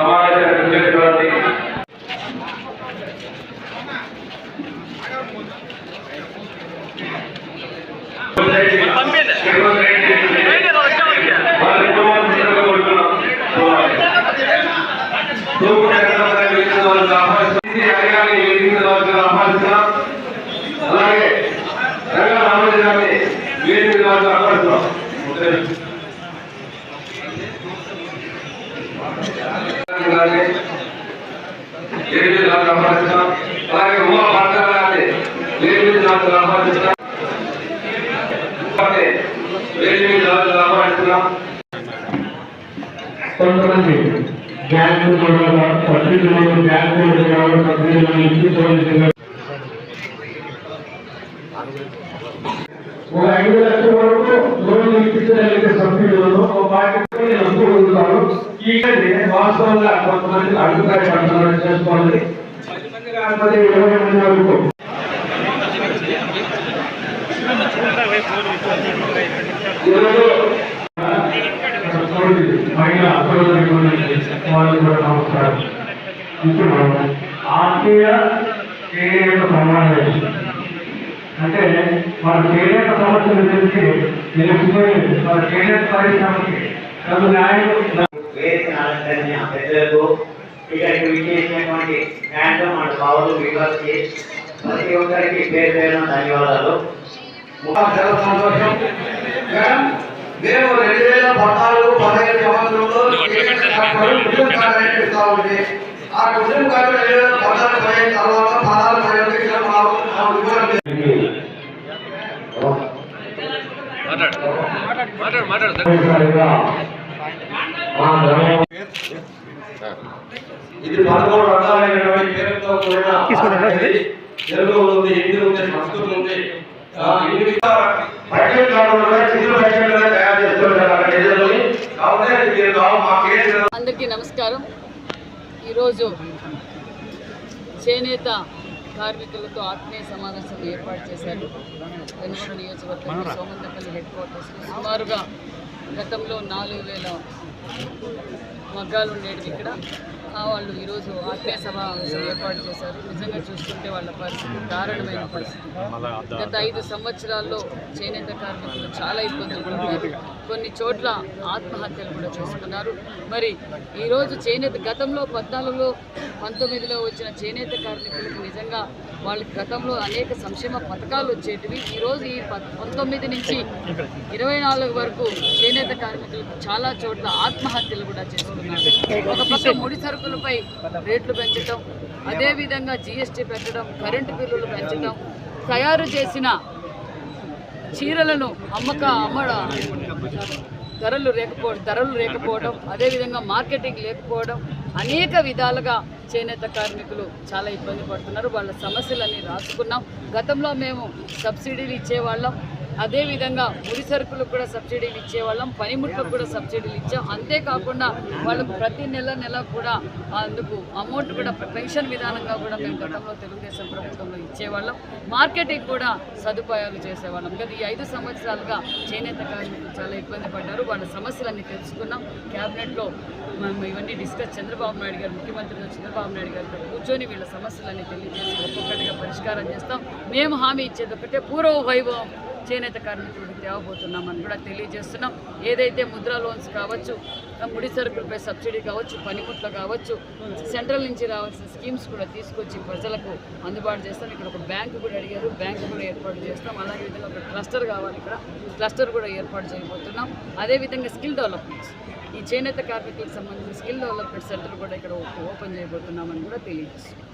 అలాగే రంగరామరాజు వీరి అలాగే ఉమా పట్టాలని వీరి ఆహ్వానిస్తున్నాం. కొంతమంది బ్యాంకులు సబ్సిడీలు బ్యాంకులు సబ్సిడీలు ఒక 5 లక్షల వరకు లోన్ ఇప్పించగలిగే సబ్సిడీలను ఒక పార్టీ అనుకోగలుగుతారు. ఈ వాస్తవంగా కొంతమంది అభిప్రాయ పడుతున్నారు చేసుకోవాలి. 20 మంది వరకు మహిళా వాళ్ళు కూడా నమస్కారం. ఇప్పుడు ఆత్మీయ చేనేత సమావేశం అంటే మన చేనేత సమస్యలు తెలిసి నిలిచిపోయి మన చేనేత పరిశ్రమకి పెద్దలకు ఇక్కడికి విచ్చేసినటువంటి న్యాయం మన బావులు వికాస్కి ప్రతి ఒక్కరికి పేరు పేరున ధన్యవాదాలు. సంతోషం. మేము 2014-15 సంవత్సరంలో ఇస్తా ఉంటే ఆ కుటుంబ కార్డు 2014-15 తర్వాత 16-15 ఇది 13 రకాలైనటువంటి పేరుతో కూడిన తెలుగు ఉంది, హిందీ ఉంది, సంస్కృతం ఉంది. అందరికీ నమస్కారం. ఈరోజు చేనేత కార్మికులతో ఆత్మీయ సమావేశం ఏర్పాటు చేశారు. వెనుగొండ నియోజకవర్గం సోమందపల్లి హెడ్ క్వార్టర్స్. సుమారుగా గతంలో 4000 మగ్గాలు ఉండేవి ఇక్కడ. వాళ్ళు ఈరోజు ఆత్మీయ సమావేశం ఏర్పాటు చేశారు. నిజంగా చూస్తుంటే వాళ్ళ పరిస్థితి దారుణమైన పరిస్థితి. గత 5 సంవత్సరాల్లో చేనేత కార్మికులు చాలా ఇబ్బందులు పడుతున్నారు. కొన్ని చోట్ల ఆత్మహత్యలు కూడా చేసుకున్నారు. మరి ఈరోజు చేనేత గతంలో 14లో 19లో వచ్చిన చేనేత కార్మికులకు నిజంగా వాళ్ళకి గతంలో అనేక సంక్షేమ పథకాలు వచ్చేటివి. ఈరోజు ఈ 19 నుంచి 24 వరకు చేనేత కార్మికులకు చాలా చోట్ల ఆత్మహత్యలు కూడా చేసుకున్నారు. ఒక పక్క ముడి సరుకులపై రేట్లు పెంచడం, అదేవిధంగా GST పెట్టడం, కరెంటు బిల్లులు పెంచడం, తయారు చేసిన చీరలను ధరలు లేకపోవడం, అదేవిధంగా మార్కెటింగ్ లేకపోవడం, అనేక విధాలుగా చేనేత కార్మికులు చాలా ఇబ్బంది పడుతున్నారు. వాళ్ళ సమస్యలన్నీ రాసుకున్నాం. గతంలో మేము సబ్సిడీలు ఇచ్చేవాళ్ళం, అదేవిధంగా ముడి సరుకులకు కూడా సబ్సిడీలు ఇచ్చేవాళ్ళం, పనిముట్లకు కూడా సబ్సిడీలు ఇచ్చాం. అంతేకాకుండా వాళ్ళకు ప్రతి నెల కూడా అందుకు అమౌంట్ కూడా పెన్షన్ విధానంగా కూడా మేము గతంలో తెలుగుదేశం ప్రభుత్వంలో ఇచ్చేవాళ్ళం. మార్కెటింగ్ కూడా సదుపాయాలు చేసేవాళ్ళం. గత ఈ 5 సంవత్సరాలుగా చేనేత కార్మికులు చాలా ఇబ్బంది పడ్డారు. వాళ్ళ సమస్యలన్నీ తెలుసుకున్నాం. క్యాబినెట్లో మేము ఇవన్నీ చంద్రబాబు నాయుడు గారు, ముఖ్యమంత్రి చంద్రబాబు నాయుడు గారితో కూర్చొని వీళ్ళ సమస్యలన్నీ తెలియజేసి ఒక్కొక్కటిగా పరిష్కారం చేస్తాం. మేము హామీ ఇచ్చేది ఒకటే, పూర్వ వైభవం చేనేత కార్మికులకు తేవబోతున్నామని కూడా తెలియజేస్తున్నాం. ఏదైతే ముద్రా లోన్స్ కావచ్చు, ముడి సరుకులపై సబ్సిడీ కావచ్చు, పనిముట్లు కావచ్చు, సెంట్రల్ నుంచి రావాల్సిన స్కీమ్స్ కూడా తీసుకొచ్చి ప్రజలకు అందుబాటు చేస్తాం. ఇక్కడ ఒక బ్యాంకు కూడా అడిగారు, బ్యాంకు కూడా ఏర్పాటు చేస్తాం. అలాగే విధంగా ఒక క్లస్టర్ కావాలి, ఇక్కడ క్లస్టర్ కూడా ఏర్పాటు చేయబోతున్నాం. అదేవిధంగా స్కిల్ డెవలప్మెంట్స్, ఈ చేనేత కార్మికులకు సంబంధించిన స్కిల్ డెవలప్మెంట్ సెంటర్ కూడా ఇక్కడ ఓపెన్ చేయబోతున్నామని కూడా తెలియజేస్తున్నాం.